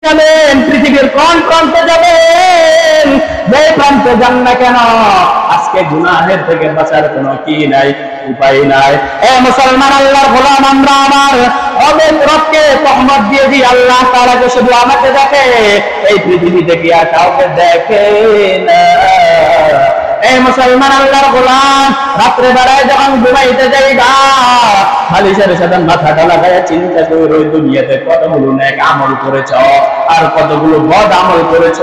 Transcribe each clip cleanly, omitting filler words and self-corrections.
যাবেন, পৃথিবীর কোন প্রান্তে যাবেন, যে প্রান্তে যান না কেন আজকে গুনাহের থেকে বাঁচার কোনো কি নাই, উপায় নাই। এ মুসলমান, আল্লাহর গোলাম আমরা আমার রবের রবকে তহমত দিয়ে দিই, আল্লাহ তাআলাকে শুধু আমাকে দেখে, এই পৃথিবীতে কি আর কাউকে দেখে না। এই মুসলমান, আল্লাহর গোলাম রাত্রে বেলায় যখন ঘুমাইতে যাইবা বালিশের সাথে মাথাটা লাগাইয়া চিন্তা করে ওই দুনিয়াতে কতগুলো নেক আমল করেছ আর কতগুলো বদ আমল করেছ।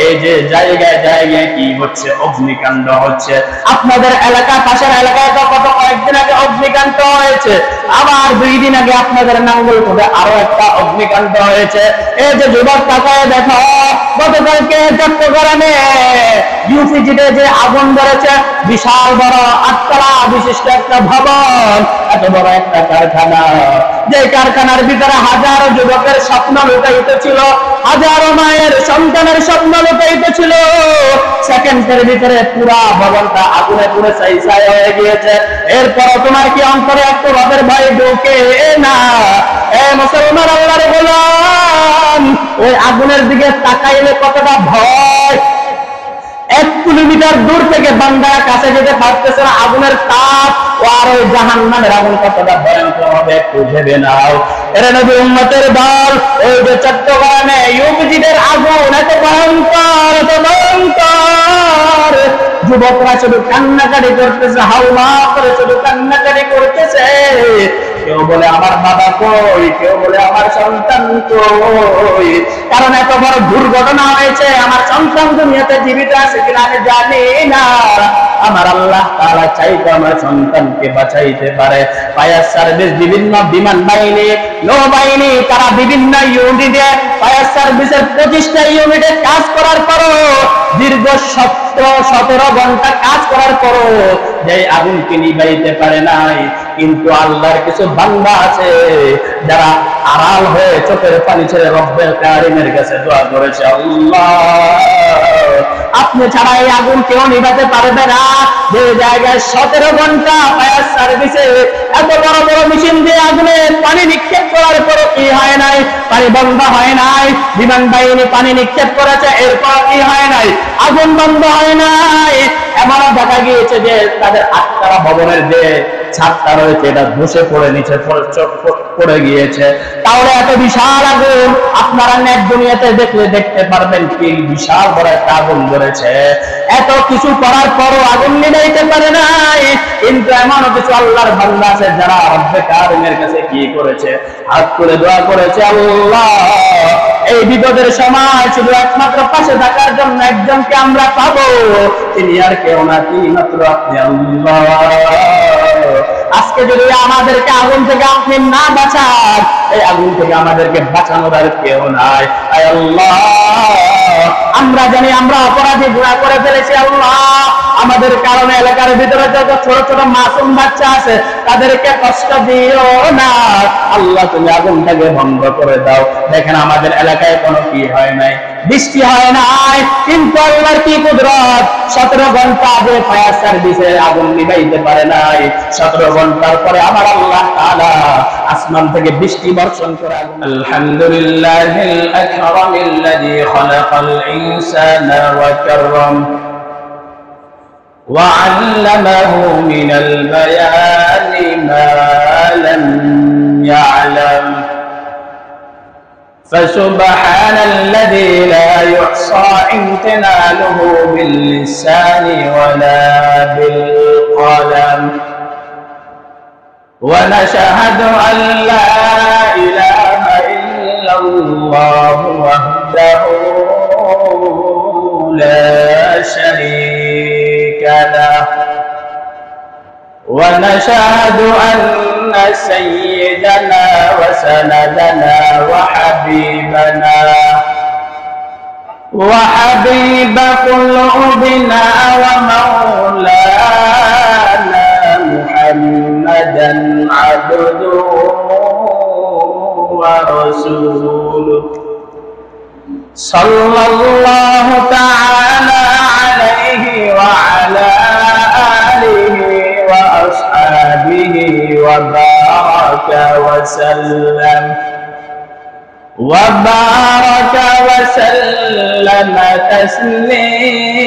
এই যে জায়গায় জায়গায় কি হচ্ছে, অগ্নিকাণ্ড হচ্ছে। আপনাদের এলাকা, পাশের এলাকায় তো কত কয়েকদিন আগে অগ্নিকাণ্ড হয়েছে, আবার 2 দিন আগে আপনাদের নাঙ্গলকোটে আরো একটা অগ্নিকাণ্ড হয়েছে। এই যে যুবক তাকায় দেখো, গতকালকে চট্টগ্রামে ইউপিজিতে যে আগুন ধরেছে, বিশাল বড় 8 তলা বিশিষ্ট একটা ভবন, এত বড় একটা কারখানা, যে কারখানার ভিতরে হাজারো যুবকের স্বপ্ন লুকায়িত ছিল, হাজারো মায়ের সন্তানের স্বপ্ন লুকায়িত ছিল। সেকেন্ডের ভিতরে পুরা ভবনটা আগুনে পুড়ে ছাই হয়ে গিয়েছে। এরপর তোমার কি অন্তরে একটু রবের ভয় ঢোকে না? এ মুসলমান, আল্লাহর গোলাম, ওই আগুনের দিকে তাকাইলে কতটা ভয়। 1 কিলোমিটার দূর থেকে বান্দা কাছে যেতে পারতেছে না, আগুনের তাপ আর ওই জাহান্নামের আগুন কতটা ভয়ঙ্কর হবে একটু ভেবে নাও। এরা নবী উম্মতের দল, ওই যে চট্টগ্রামে ইউপিজিদের আগুন এত ভয়ঙ্কর, এত ভয়ঙ্কর, যুবকরা শুধু কান্নাকাটি করতেছে, হাউমা করে শুধু কান্নাকাটি করতেছে। কেউ বলে আমার বাবা কই, কেউ বলে আমার সন্তান কই, কারণ এত বড় দুর্ঘটনা হয়েছে, আমার সন্তান দুনিয়াতে জীবিত আছে কিনা আমি জানি না। আমার আল্লাহ তাআলা চাইতো আমার সন্তানকে বাঁচাইতে পারে। ফায়ার সার্ভিস, বিভিন্ন বিমান বাহিনী, নৌবাহিনী, তারা বিভিন্ন ইউনিটে, ফায়ার সার্ভিসের 25টা ইউনিটে কাজ করার পরও, দীর্ঘ 17 ঘন্টা কাজ করার পরও যে আগুনকে নিভাইতে পারে নাই। কিন্তু আল্লাহর কিছু বান্দা আছে যারা আড়াল হয়ে চোখের পানি ছেড়ে রব্বুল কারীমের কাছে দোয়া করেছে, আল্লাহ আপনি ছাড়া এই আগুন কেউ নিভাতে পারবে না। যে জায়গায় 17 ঘন্টা ফায়ার সার্ভিসে এত বড় বড় মেশিন দিয়ে আগুনে পানি নিক্ষেপ করার পরও কি হয় নাই, পানি বন্ধ হয় নাই। বিমান বাহিনী পানি নিক্ষেপ করেছে, এরপর কি হয় নাই, আগুন বন্ধ হয় নাই। এমনও দেখা গিয়েছে যে তাদের 8 তলা ভবনের যে ছাদটা রয়েছে এটা ধসে পড়ে নিচে পড়ে গিয়েছে। তাহলে এত বিশাল আগুন আপনারা নেট দুনিয়াতে দেখলে দেখতে পারবেন কি বিশাল বড় একটা আগুন ধরেছে। এত কিছু করার পরও আগুন নিভাইতে পারে নাই। কিন্তু এমনও কিছু আল্লাহর বান্দা আছে যারা রব্বে কারীমের কাছে কি করেছে, হাত তুলে দোয়া করেছে, আল্লাহ এই বিপদের সময় শুধু একমাত্র পাশে থাকার জন্য একজনকে আমরা পাবো, তিনি আর কেউ না, তিনি মাত্র আপনি আল্লাহ। আজকে যদি আমাদেরকে আগুন থেকে আপনি না বাঁচান, এই আগুন থেকে আমাদেরকে বাঁচানোর আর কেউ নাই। আল্লাহ আমরা জানি আমরা অপরাধী, গুনাহ করে ফেলেছি, আল্লাহ আমাদের কারণে এলাকার ভিতরে যত ছোট ছোট মাসুম বাচ্চা আছে তাদেরকে কষ্ট দিও না। আল্লাহ তুমি আগুনটাকে বন্ধ করে দাও। দেখেন আমাদের এলাকায় কোনো কি হয় নাই, বৃষ্টি হয় নাই, কিন্তু আল্লাহর কি কুদরত, 17 ঘন্টা আগে ফায়ার সার্ভিসে আগুন নিভাইতে পারে নাই। 17 ঘন্টার পরে আমার আল্লাহ তাআলা আসমান থেকে বৃষ্টি বর্ষণ করে আগুন। আলহামদুলিল্লাহিল আকরামিল্লাযী খালাকাল ইনসানা ওয়া কাররাম ওয়া আল্লামাহু মিনাল বায়ানি মা লাম ইয়ালাম। فسبحان الذي لا يحصى امتنانه باللسان ولا بالقلم ونشهد أن لا إله إلا الله وحده لا شريك له ونشهد أن سيدنا وسندنا وحبيب قلوبنا ومولانا محمدا عبده ورسوله صلى الله تعالى عليه وعلى آله وأصحابه وبارك وسلم وبارك وسلم تسليما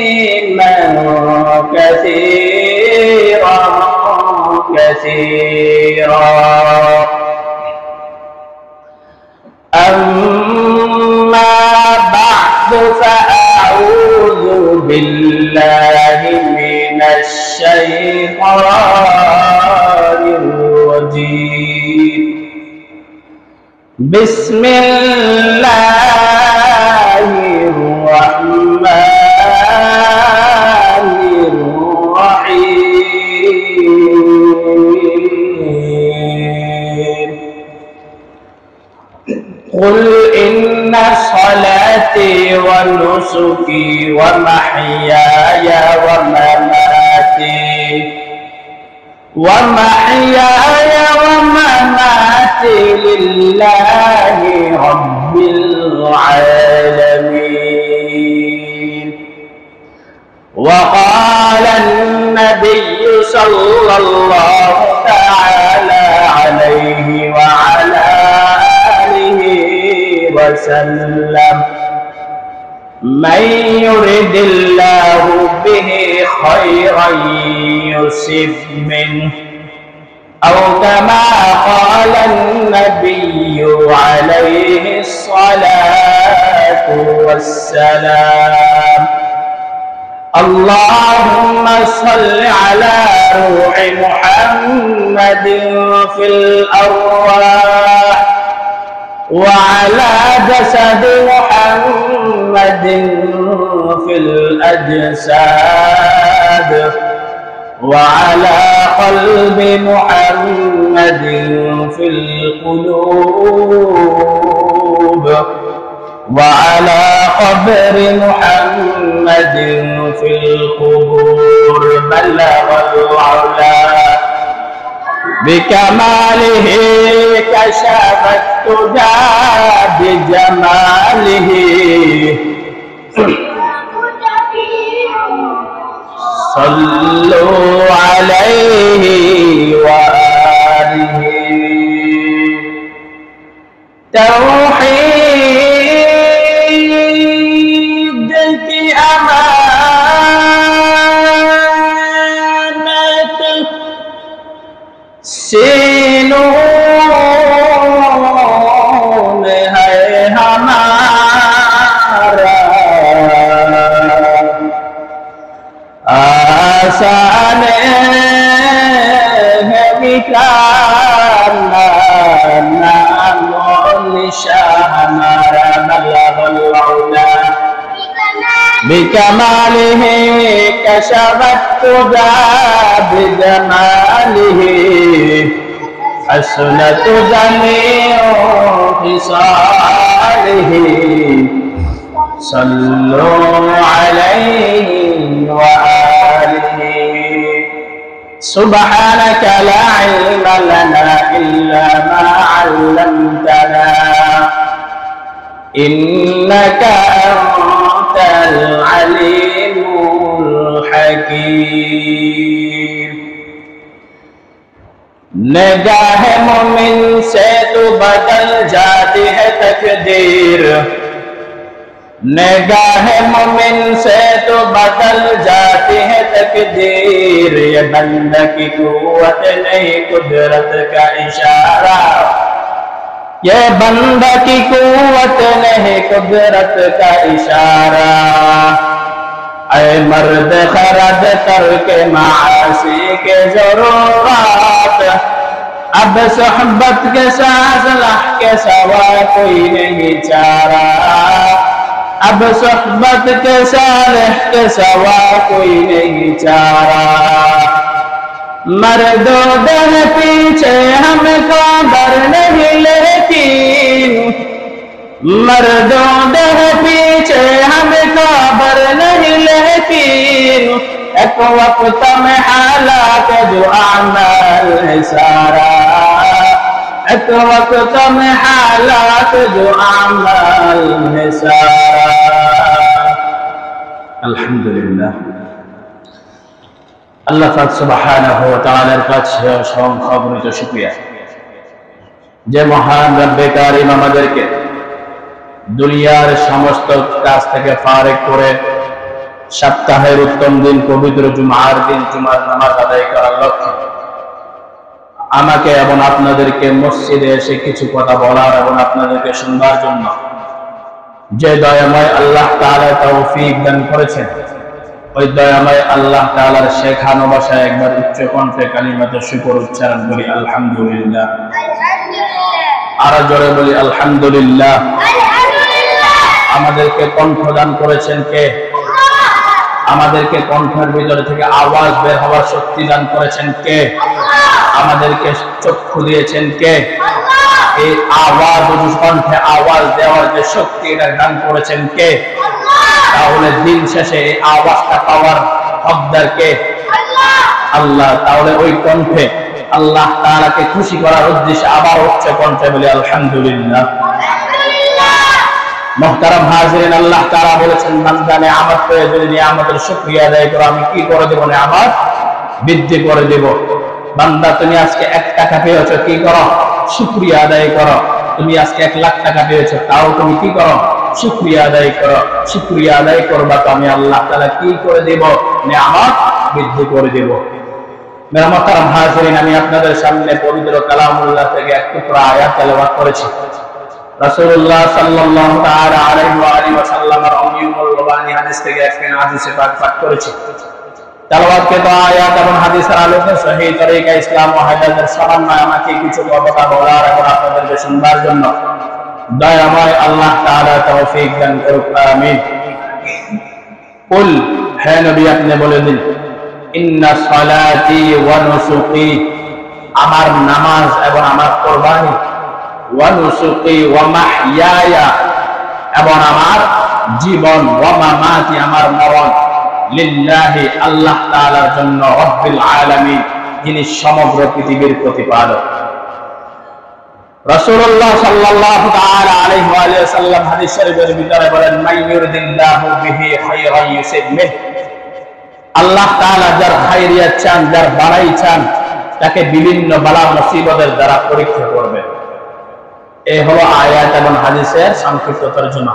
كثيرا أما بعد فأعوذ بالله من الشيطان الرجيم بسم الله الرحمن الرحيم قل إن صلاتي ونسكي ومحياي ومماتي لله رب العالمين وقال النبي صلى الله تعالى عليه وعلى آله وسلم من يرد الله به خيرا يصب منه أو كما قال النبي عليه الصلاة والسلام اللهم صل على روح محمد في الأرواح وعلى جسد محمد في الأجساد وعلى قلب محمد في القلوب وعلى قبر محمد في القبور بلغ العلا بكماله كشف الدجى بجماله صلوا عليه وآله توحيد کی امانت سینوں میں ہے ہمارا آسان ہے مٹانا نام و نشان ہمارا بلغ العلا بکمالہ کشف الدجى بجمالہ حسنت جمیع خصالہ صلوا عليه وآله سبحانك لا علم لنا إلا ما علمتنا إنك أنت العليم الحكيم نگاہ مومن سے تو بدل جاتی ہے تقدیر نگاہ مومن سے تو بدل جاتی ہے تقدیر یہ بندہ کی قوت نہیں قدرت کا اشارہ یہ بندہ کی قوت نہیں قدرت کا اشارہ اے مرد خرد ترک معاصی کے ضرورات اب صحبت کے ساتھ لح کے سوا کوئی نہیں چارہ اب صحبت کے صالح کے سوا کوئی نہیں چارہ مردو دن پیچھے ہم خبر نہیں لیکن مردو دن پیچھے ہم خبر نہیں لیکن ایک وقت میں حالات جو اعمال ہے سارا ایک وقت میں حالات جو اعمال ہے سارا الحمدللہ আল্লাহ পাক সুবহানাহু ওয়া তাআলার কাছে অসংখ্য শুকরিয়া যে মহান রব্বে কারীম আমাদেরকে দুনিয়ার সমস্ত কাজ থেকে ফারেক করে সপ্তাহের উত্তম দিন পবিত্র জুমার দিন জুমার নামাজ আদায় করার লক্ষ্যে আমাকে এবং আপনাদেরকে মসজিদে এসে কিছু কথা বলার এবং আপনাদেরকে শুনবার জন্য যে দয়াময় আল্লাহ তাআলা তৌফিক দান করেছেন, ওই দয়াময় আল্লাহ তাআলার শেখানো ভাষায় একবার উচ্চ কণ্ঠে কালিমাতে শুকর উচ্চারণ করি আলহামদুলিল্লাহ। আর জোরে বলি আলহামদুলিল্লাহ। আমাদেরকে কণ্ঠ দান করেছেন কে? আমাদেরকে কণ্ঠের ভিতরে থেকে আওয়াজ বের হওয়ার শক্তি দান করেছেন কে? আমাদেরকে চক্ষু দিয়েছেন কে? এই আওয়াজ কণ্ঠে আওয়াজ দেওয়ার যে শক্তি এটা দান করেছেন কে? তাহলে দিন শেষে এই আওয়াজটা পাওয়ার হকদার কে? আল্লাহ। তাহলে ওই কণ্ঠে আল্লাহ তাআলাকে খুশি করার উদ্দেশ্যে আবার উচ্চ কণ্ঠে বলি আলহামদুলিল্লাহ। মুহতারাম হাজিরিন, আল্লাহ তাআলা বলেছেন বান্দা নিয়ামত পেয়ে যদি নিয়ামতের শুকরিয়া আদায় করো আমি কি করে দেব? নিয়ামত বৃদ্ধি করে দেব। বান্দা তুমি আজকে 1 টাকা পেয়েছো, কি করো? শুকরিয়া আদায় করো। তুমি আজকে 1 লাখ টাকা পেয়েছো, তাও তুমি কি করো? শুকরিয়া আদায় করো। শুকরিয়া আদায় করবা তো আমি আল্লাহ তাআলা কি করে দেব? নিয়ামত বৃদ্ধি করে দেব। মেরা মুহতারাম হাজিরিন, আমি আপনাদের সামনে পবিত্র কালামুল্লাহ থেকে এক টুকরা আয়াত তেলাওয়াত করেছি। রাসূলুল্লাহ সাল্লাল্লাহু তাআলা আলাইহি ওয়া আলিহি ওয়াসাল্লামের অমীয়ুল রব্বানি হাদিস থেকে একখান হাদিসে পাঠ করেছি। তেলাওয়াত কে তো আয়াত এবং হাদিসের আলোকে সহিহ তরিকা ইসলাম ও হাদিসের সমন্বয়ে আমাকে কিছু কথা বলার এবং আপনাদেরকে শুনবার জন্য দয়াময় আল্লাহ তাআলা তৌফিক দান করুক, আমিন। কুল, হে নবী আপনি বলে দিন, ইন্না সালাতি ওয়া নুসুকি, আমার নামাজ এবং আমার কুরবানি, ওয়া নুসুকি ওয়া মাহইয়ায়া, এবং আমার জীবন, ওয়া মামাতি, আমার মরণ, লিল্লাহি, আল্লাহ তাআলার জন্য, রব্বিল আলামিন, যিনি সমগ্র পৃথিবীর প্রতিপালক। রাসূলুল্লাহ সাল্লাল্লাহু তাআলা আলাইহি ওয়া সাল্লাম হাদিস শরীফের ভিতরে বলেন মাইয়ুরিদিল্লাহু বিহি খায়রান ইউসিবহি, আল্লাহ তাআলা যার খায়রিয়াত চান, যার বাড়াই চান, তাকে বিভিন্ন বালা মুসিবতের দ্বারা পরীক্ষা করবেন। এই হলো আয়াত এবং হাদিসের সংক্ষিপ্ত তরজমা।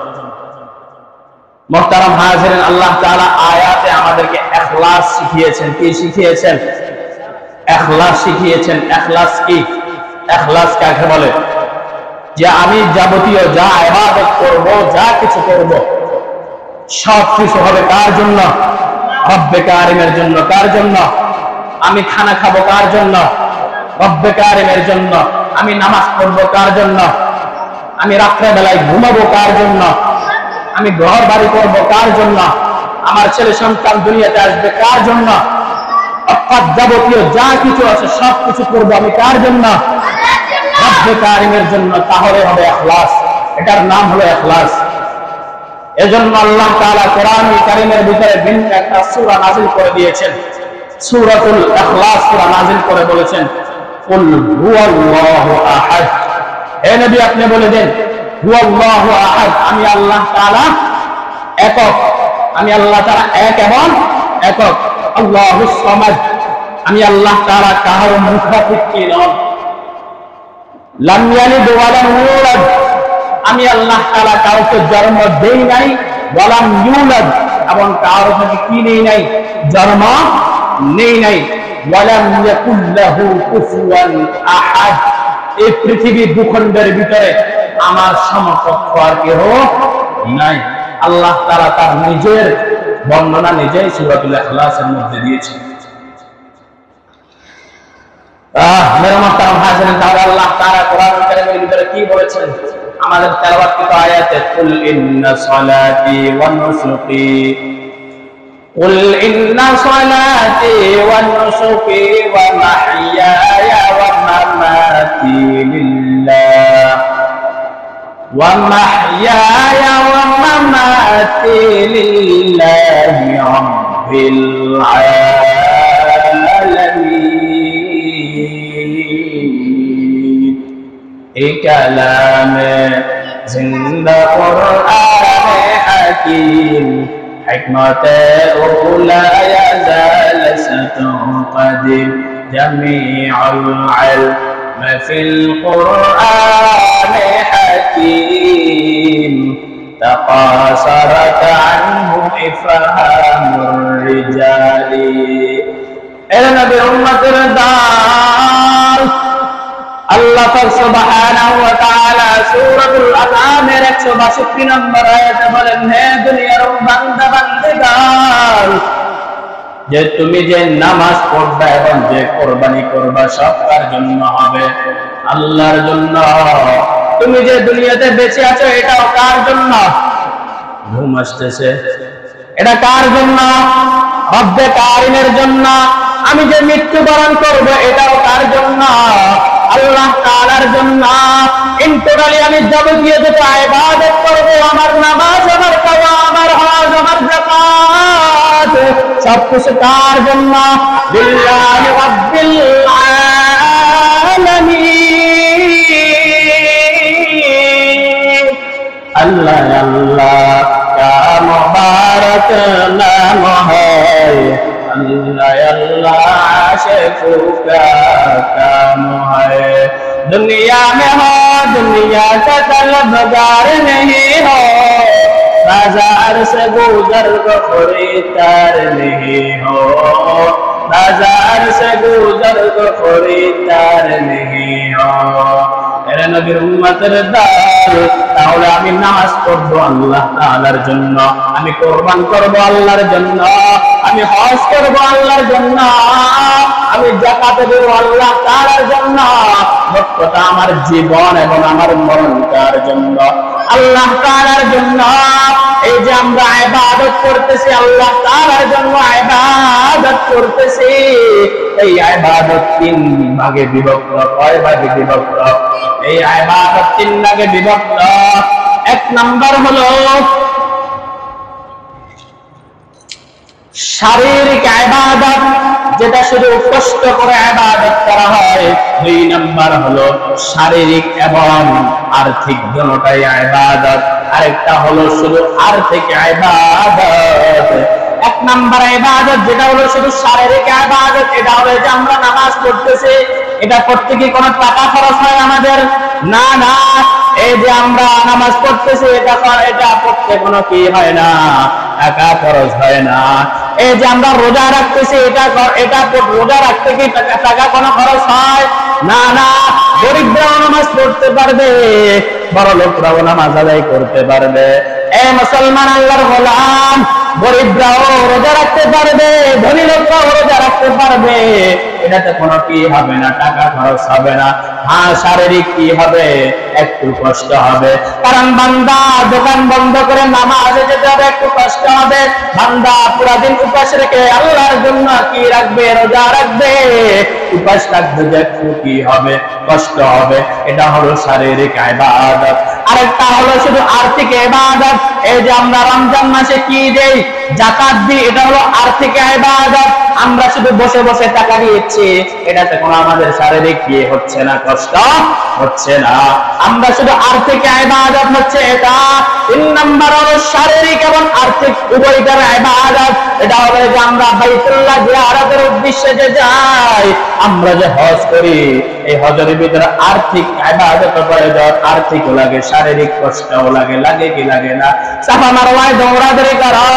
মুহতারাম হাজিরিন, আল্লাহ তাআলা আয়াতে আমাদেরকে ইখলাস শিখিয়েছেন। কি শিখিয়েছেন? ইখলাস শিখিয়েছেন। ইখলাস কি? ইখলাস কাকে বলে? যে আমি যাবতীয় যা ইবাদত করব, যা কিছু করব, সব কিছু হবে কার জন্য? রব্বে কারিমের জন্য। কার জন্য? আমি খানা খাবো কার জন্য? রব্বে কারিমের জন্য। আমি নামাজ পড়বো কার জন্য? আমি রাত্রে বেলায় ঘুমাবো কার জন্য? আমি ঘর বাড়ি করবো কার জন্য? আমার ছেলে সন্তান দুনিয়াতে আসবে কার জন্য? অর্থাৎ যাবতীয় যা কিছু আছে সব কিছু করবো আমি কার জন্য? রব্বে কারিমের জন্য। তাহলে হবে ইখলাস। এটার নাম হলো ইখলাস। এজন্য আল্লাহ তাআলা কোরআনুল কারীমের ভিতরে ভিন্ন একটা সূরা নাযিল করে দিয়েছেন। সূরাতুল ইখলাস সূরা নাযিল করে বলেছেন কুল হুয়াল্লাহু আহাদ। হে নবী আপনি বলে দেন হুয়াল্লাহু আহাদ, আমি আল্লাহ তাআলা একক। আমি আল্লাহ তাআলা এক এবং একক। আল্লাহুস সামাদ, আমি আল্লাহ তাআলা কারো মুখাপেক্ষী নন। লাম ইয়ালিদ ওয়া লাম ইউলাদ, আমি আল্লাহ তাআলা কাউকে জন্ম দেই নাই, ওয়ালাম ইউলাদ, এবং কারো থেকে কি নেই নাই? জন্ম নেই নাই। ওয়ালাম ইয়াকুল লাহু কুফুয়ান আহাদ, এই পৃথিবী ভূখণ্ডের ভিতরে আমার সমকক্ষ আর কেউ নাই। আল্লাহ তাআলা তার নিজের বর্ণনা নিজেই সূরাতুল ইখলাসের মধ্যে দিয়েছেন। মেরা মুহতারাম হাজিরিন, তাহলে আল্লাহ তাআলা কোরআনুল কারীমের ভিতরে কি বলেছেন? আমাদের তেলাওয়াতকৃত আয়াতে কুল ইন্না সালাতি ওয়া নুসুকি, কুল ইন্না সালাতি ওয়া নুসুকি ওয়া মাহইয়ায়া ওয়া মামাতি লিল্লাহ ওয়া মাহইয়ায়া ওয়া মামাতি লিল্লাহি রাব্বিল আলামিন। এই কালামে জিন্দা কুরআনে হাকিম, হিকমতে উলা ইয়াজাল সাতুকাদিম, জামিউল ইলম ফিল কুরআনে হাকিম। الحكيم تقاصرت عنه إفهام الرجال এরা নবীর উম্মতের দল আল্লাহ পাক সুবহানাহু ওয়া তাআলা সূরাতুল আনআমের 162 নম্বর আয়াতে বলেন হে দুনিয়ার বান্দা বান্দিগণ যে তুমি যে নামাজ পড়বা এবং যে কুরবানি করবা সব কার জন্য হবে আল্লাহর জন্য তুমি যে দুনিয়াতে বেঁচে আছো এটাও কার জন্য ঘুম আসতেছে এটা কার জন্য রব্বে কারিমের জন্য আমি যে মৃত্যুবরণ করব এটাও কার জন্য আল্লাহ তাআলার জন্য ইন টোটালি আমি যাবতীয় যত ইবাদত করব আমার নামাজ আমার কাওয়া আমার হজ আমার যাকাত সব কিছু কার জন্য লিল্লাহি রাব্বিল আলামিন আল্লাহ আল্লাহ কা মুবারক নাম হয় अल्लाह अल्लाह आशिक़ों का काम है दुनिया में हो दुनिया का तलबगार नहीं हो बाजार से गुजर को खरीदार नहीं हो बाजार से गुजर को खरीदार नहीं हो এরা নবীর উম্মতের দল তাহলে আমি নামাজ পড়ব আল্লাহ তাআলার জন্য আমি কুরবান করব আল্লাহর জন্য আমি হজ করব আল্লাহর জন্য আমি যাকাত দেব আল্লাহ তাআলার জন্য মোক্ষতা আমার জীবন এবং আমার মরণ কার জন্য আল্লাহ তাআলার জন্য এই যে আমরা ইবাদত করতেছি আল্লাহ তাআলার জন্য ইবাদত করতেছি এই ইবাদত তিন ভাগে বিভক্ত কয় ভাগে বিভক্ত এই ইবাদত তিন ভাগে বিভক্ত এক নাম্বার হলো শারীরিক ইবাদত যেটা শুধু কষ্ট করে ইবাদত করা হয় দুই নাম্বার হলো শারীরিক এবং আর্থিক দুটোটাই ইবাদত আরেকটা হলো শুধু আর্থিক ইবাদত এক নাম্বার ইবাদত যেটা হলো শুধু শারীরিক ইবাদত এটা হলো যে আমরা নামাজ পড়তেছি এটা পড়তে কি কোনো টাকা খরচ হয় আমাদের না না এই যে আমরা নামাজ পড়তেছি এটা পড়তে কোনো কি হয় না টাকা খরচ হয় না এই যে আমরা রোজা রাখতেছি এটা রোজা রাখতে কি টাকা কোনো খরচ হয় না না গরিবরাও নামাজ পড়তে পারবে বড় লোকরাও নামাজ আদায় করতে পারবে এ মুসলমান আল্লাহর গোলাম গরিবরাও রোজা রাখতে পারবে ধনী লোকরাও রোজা রাখতে পারবে এটাতে কোনো কি হবে না টাকা খরচ হবে না হ্যাঁ শারীরিক কি হবে একটু কষ্ট হবে কারণ বান্দা দোকান বন্ধ করে নামাজে যেতে হবে একটু কষ্ট হবে বান্দা পুরা দিন উপাস রেখে আল্লাহর জন্য কি রাখবে রোজা রাখবে উপাস রাখবে যে একটু কি হবে কষ্ট হবে এটা হলো শারীরিক ইবাদত আরেকটা হলো শুধু আর্থিক ইবাদত এই যে আমরা রমজান মাসে কি দেই যাকাত দিই এটা হলো আর্থিক ইবাদত আমরা শুধু বসে বসে টাকা দিচ্ছি এটাতে কোনো আমাদের শারীরিক কি হচ্ছে না কষ্ট হচ্ছে না আমরা শুধু আর্থিক ইবাদত হচ্ছে এটা তিন নাম্বার হলো শারীরিক এবং আর্থিক উভয়টার ইবাদত এটা হলো যে আমরা বাইতুল্লাহ জিয়ারতের উদ্দেশ্যে যে যাই আমরা যে হজ করি এই হজের ভিতরে আর্থিক ইবাদত প্রয়োজন আর্থিকও লাগে শারীরিক কষ্টও লাগে কি লাগে না সাফা মারওয়ায় দৌড়াদৌড়ি করো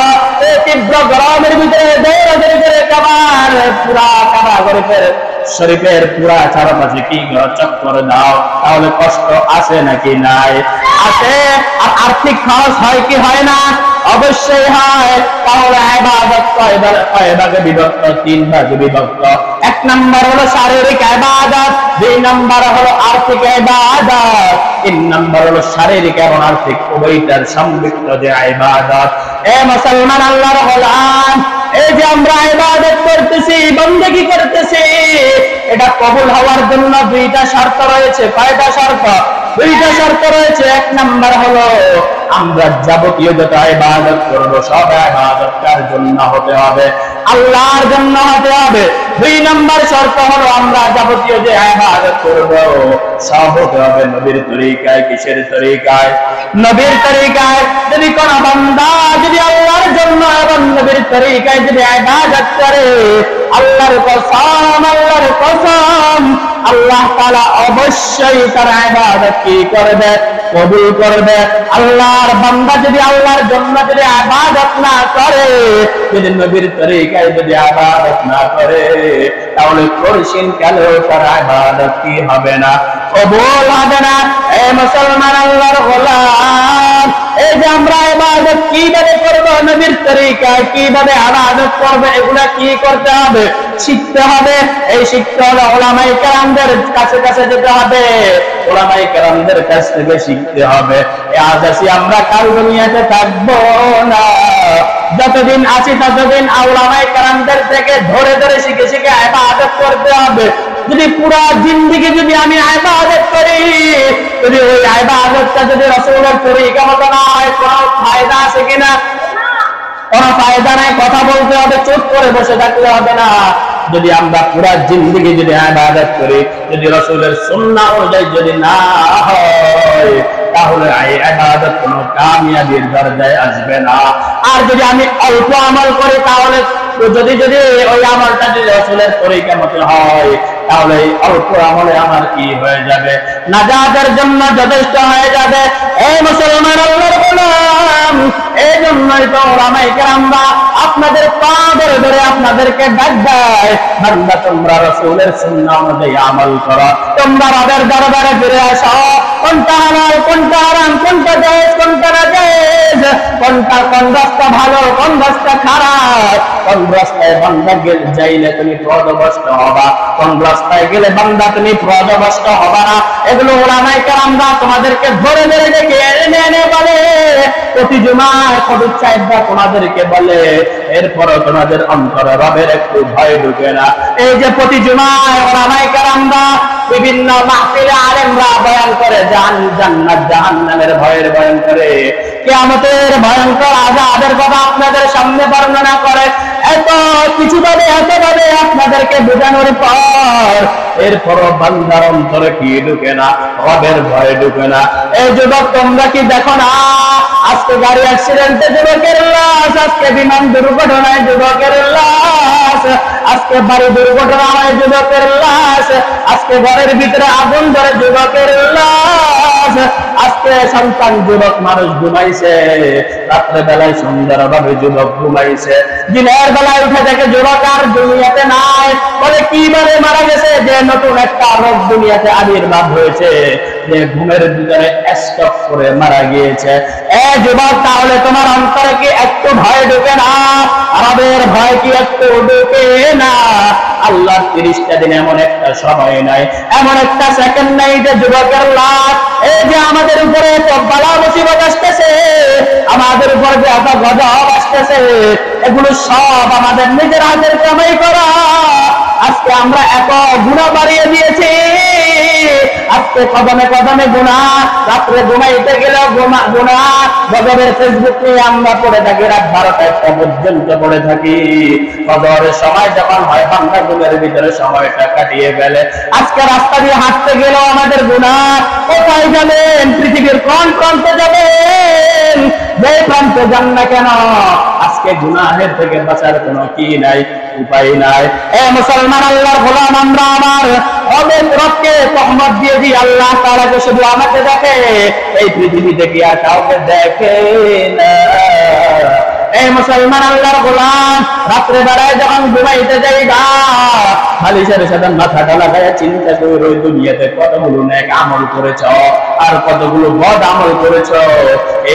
এই তীব্র গরমের ভিতরে দৌড়াদৌড়ি করে কাবার পুরা কাবা শরীফের পুরা চারপাশে কি চক্কর দাও তাহলে কষ্ট আছে নাকি নাই আছে আর আর্থিক খরচ হয় কি হয় না অবশ্যই হয় তাহলে ইবাদত কয় ভাগে বিভক্ত তিন ভাগে বিভক্ত এক নাম্বার হলো শারীরিক ইবাদত দুই নাম্বার হলো আর্থিক ইবাদত তিন নাম্বার হলো শারীরিক এবং আর্থিক উভয়টার সম্মিলিত যে ইবাদত এ মুসলমান আল্লাহর গোলাম এই যে আমরা ইবাদত করতেছি বন্দেগী করতেছি এটা কবুল হওয়ার জন্য দুইটা শর্ত রয়েছে কয়টা শর্ত দুইটা শর্ত রয়েছে এক নাম্বার হলো আমরা যাবতীয় যত ইবাদত করব সব ইবাদত কার জন্য হতে হবে আল্লাহর জন্য হতে হবে দুই নাম্বার শর্ত হলো আমরা যাবতীয় যে ইবাদত করব সব হতে হবে নবীর তরিকায় কিসের তরিকায় নবীর তরিকায় যদি কোন বান্দা যদি আল্লাহর জন্য এবং নবীর তরিকায় যদি ইবাদত করে, আল্লাহর কসম আল্লাহ তাআলা অবশ্যই তার ইবাদত কি করবে, কবুল করবে। আল্লাহর বান্দা যদি আল্লাহর জন্য যদি ইবাদত না করে, যদি নবীর তরিকায় যদি ইবাদত না করে, তাহলে করশিন কালেও তার ইবাদত কি হবে না, কবুল হবে না। এ মুসলমান আল্লাহর গোলাম, এই যে আমরা ইবাদত কিভাবে করব, নবীর তরিকায় কিভাবে ইবাদত করব, এগুলা কি করতে হবে, শিখতে হবে। এই শিখতে হলে উলামায়ে কেরামদের কাছে যেতে হবে, উলামায়ে কেরামদের কাছ থেকে শিখতে হবে। আজ আসি আমরা, কাল দুনিয়াতে থাকবো না। যতদিন আছি ততদিন উলামায়ে কেরামদের থেকে ধরে শিখে ইবাদত করতে হবে। যদি পুরা জিন্দেগি যদি আমি ইবাদত করি, যদি ওই ইবাদতটা যদি রাসূলের তরিকা মতো না হয়, কোনো ফায়দা আছে কিনা? কোনো ফায়দা নাই। কথা বলতে হবে, চুপ করে বসে থাকলে হবে না। যদি আমরা পুরা জিন্দেগি যদি ইবাদত করি, যদি রাসূলের সুন্নাহ অনুযায়ী যদি না হয়, তাহলে এই ইবাদত কোনো কামিয়াবির দরজায় আসবে না। আর যদি আমি অল্প আমল করি, তাহলে যদি ওই আমলটা যদি রাসূলের তরিকা মতো হয়, তাহলে অল্প আমলে আমার কি হয়ে যাবে, নাজাতের জন্য যথেষ্ট হয়ে যাবে। এই মুসলমান আল্লাহর গোলাম, এই জন্যই তো উলামায়ে কেরামরা আপনাদের পা ধরে আপনাদেরকে ডাক দেয়, বান্দা তোমরা রাসূলের সুন্নাহ অনুযায়ী আমল করো, তোমরা রবের দরবারে ফিরে আসো। কোনটা হালাল, কোনটা হারাম, কোনটা জায়েজ, কোনটা নাজায়েজ, কোন রাস্তা ভালো, কোন রাস্তা খারাপ, কোন রাস্তায় বান্দা যাইলে তুমি পথভ্রষ্ট হবা, কোন রাস্তায় গেলে বান্দা তুমি পথভ্রষ্ট হবা না, এগুলো উলামায়ে কেরামরা তোমাদেরকে ধরে ডেকে এনে বলে। প্রতি জুমায় পদুচ্চাইদা তোমাদেরকে বলে, এরপরও তোমাদের অন্তরে রবের একটু ভয় ঢুকে না। এই যে প্রতি জুমায় উলামায়ে কেরামরা বিভিন্ন মাহফিলে আলেমরা বয়ান করে জান্নাত জাহান্নামের ভয়ের বয়ান করে, কিয়ামতের ভয়ঙ্কর আযাবের কথা আপনাদের সামনে বর্ণনা করে, এত ভাবে আপনাদেরকে বোঝানোর পর এরপরও বান্দার অন্তরে কি ঢুকে না, রবের ভয় ঢুকে না। এই যুবক, তোমরা কি দেখো না, আজকে গাড়ি অ্যাক্সিডেন্টে যুবকের লাশ, আজকে বিমান দুর্ঘটনায় যুবকের লাশ, আজকে বাড়ি দুর্ঘটনায় যুবকের লাশ, আজকে ঘরের ভিতরে আগুন ধরে যুবকের লাশ, আজকে সন্তান যুবক মানুষ ঘুমাইছে, রাত্রে বেলায় সুন্দরভাবে যুবক ঘুমাইছে, দিনের বেলায় উঠে দেখে যুবক আর দুনিয়াতে নাই, বলে কিভাবে মারা গেছে, যে নতুন একটা রোগ দুনিয়াতে আবির্ভাব হয়েছে, যে ঘুমের ভিতরে স্ট্রোক করে মারা গিয়েছে। এ যুবক, তাহলে তোমার অন্তরে কি একটু ভয় ঢুকে না, রবের ভয় কি একটু ঢুকে না? আল্লাহর 30টা দিন এমন একটা সময় নাই, এমন একটা সেকেন্ড নাই যে যুবকের লাশ, এই যে আমাদের উপরে এত বালা মুসিবত আসতেছে, আমাদের উপর যে এত গজব আসতেছে, এগুলো সব আমাদের নিজের হাতের কামাই করা। আজকে আমরা এত গুনাহ বাড়িয়ে দিয়েছি, আজকে কদমে গুনাহ, রাত্রে ঘুমাইতে গেলেও গুনাহ, গজবের ফেসবুক নিয়ে আমরা পড়ে থাকি, রাত 12টা পর্যন্ত পড়ে থাকি। ফজরের সময় যখন হয়, বান্দা ঘুমের ভিতরে সময়টা কাটিয়ে ফেলে। আজকে রাস্তা দিয়ে হাঁটতে গেলেও আমাদের গুনাহ। কোথায় যাবেন? পৃথিবীর কোন প্রান্তে যাবেন? যে প্রান্তে যান না কেন, আজকে গুনাহের থেকে বাঁচার কোনো কি নাই, উপায় নাই। এ মুসলমান আল্লাহর গোলাম, আমরা আমার রবকে তহমত দিয়ে দিই, আল্লাহ তাআলাকে শুধু আমাকে দেখে, এই পৃথিবীতে কি আর কাউকে দেখে না। এই মুসলমান আল্লাহর গোলাম, রাত্রে বেলায় যখন ঘুমাইতে যাই, বালিশের সাথে মাথাটা লাগায় চিন্তা করে ওই দুনিয়াতে কতগুলো নেক আমল করেছ আর কতগুলো বদ আমল করেছ।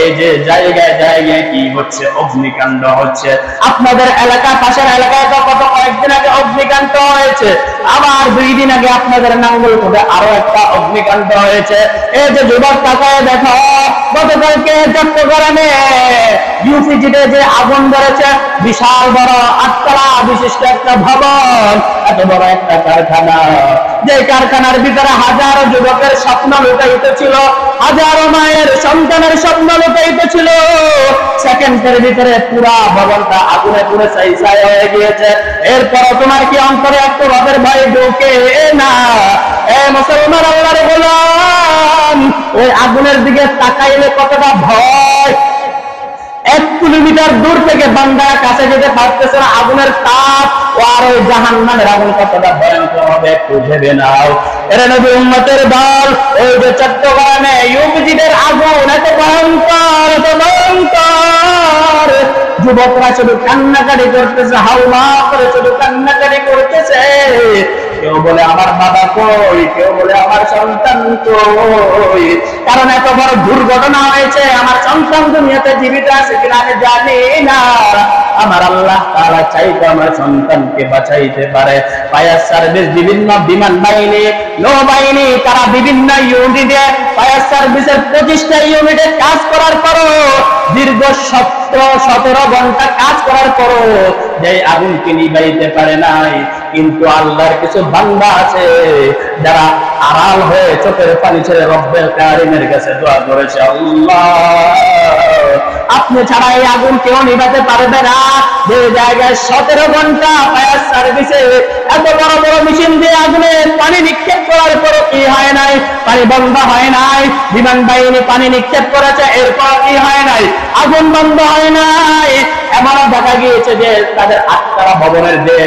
এই যে জায়গায় কি হচ্ছে, অগ্নিকাণ্ড হচ্ছে। আপনাদের এলাকা, পাশের এলাকায় তো কয়েকদিন আগে অগ্নিকাণ্ড হয়েছে, আবার 2 দিন আগে আপনাদের নাঙ্গলকোটে আরো একটা অগ্নিকাণ্ড হয়েছে। এই যে যুবক, তাকায় দেখো, গতকালকে চট্টগ্রামে ইউপিজিতে যে আগুন ধরেছে, বিশাল বড় 8 তলা বিশিষ্ট একটা ভবন, এত বড় একটা কারখানা, যে কারখানার ভিতরে হাজারো যুবকের স্বপ্ন লুকায়িত ছিল, হাজারো মায়ের সন্তানের স্বপ্ন লুকায়িত ছিল। সেকেন্ডের ভিতরে পুরা ভবনটা আগুনে পুড়ে ছাই হয়ে গিয়েছে। এরপর তোমার কি অন্তরে একটু রবের ভয় ঢোকে না? এ মুসলমান আল্লাহর গোলাম, ওই আগুনের দিকে তাকাইলে কতটা ভয়, 1 কিলোমিটার দূর থেকে বান্দা কাছে যেতে পারতেছে না, আগুনের তাপ আর ওই জাহান্নামের আগুন কতটা ভয়ঙ্কর হবে একটু ভেবে নাও। এর নবী উম্মতের দল ওই যে চট্টগ্রামে ইউপিজিদের আগুন এত ভয়ঙ্কর, এত ভয়ঙ্কর, যুবকরা শুধু কান্নাকাটি করতেছে, হাওমা করে শুধু কান্নাকাটি করতেছে। কেউ বলে আমার বাবা কই, কেউ বলে আমার সন্তান কই, কারণ এত বড় দুর্ঘটনা হয়েছে, আমার সন্তান দুনিয়াতে জীবিত আছে কিনা আমি জানি না। আমার আল্লাহ তাআলা চাইতো আমার সন্তানকে বাঁচাইতে পারে। ফায়ার সার্ভিস, বিভিন্ন বিমান বাহিনী, নৌবাহিনী, তারা বিভিন্ন ইউনিটে, ফায়ার সার্ভিসের 25টা ইউনিটে কাজ করার পরও, দীর্ঘ 17 ঘন্টা কাজ করার পরও যে আগুনকে নিভাইতে পারে নাই। কিন্তু আল্লাহর কিছু বান্দা আছে যারা আড়াল হয়ে চোখের পানি ছেড়ে রব্বুল কারীমের কাছে দোয়া করেছে, আল্লাহ আপনি ছাড়া এই আগুন কেউ নিভাতে পারবে না। যে জায়গায় 17 ঘন্টা ফায়ার সার্ভিসে এত বড় বড় মেশিন দিয়ে আগুনে পানি নিক্ষেপ করার পরও কি হয় নাই, পানি বন্ধ হয় নাই। বিমান বাহিনী পানি নিক্ষেপ করেছে, এরপর কি হয় নাই, আগুন বন্ধ হয় নাই। এমনও দেখা গিয়েছে যে তাদের 8তলা ভবনের যে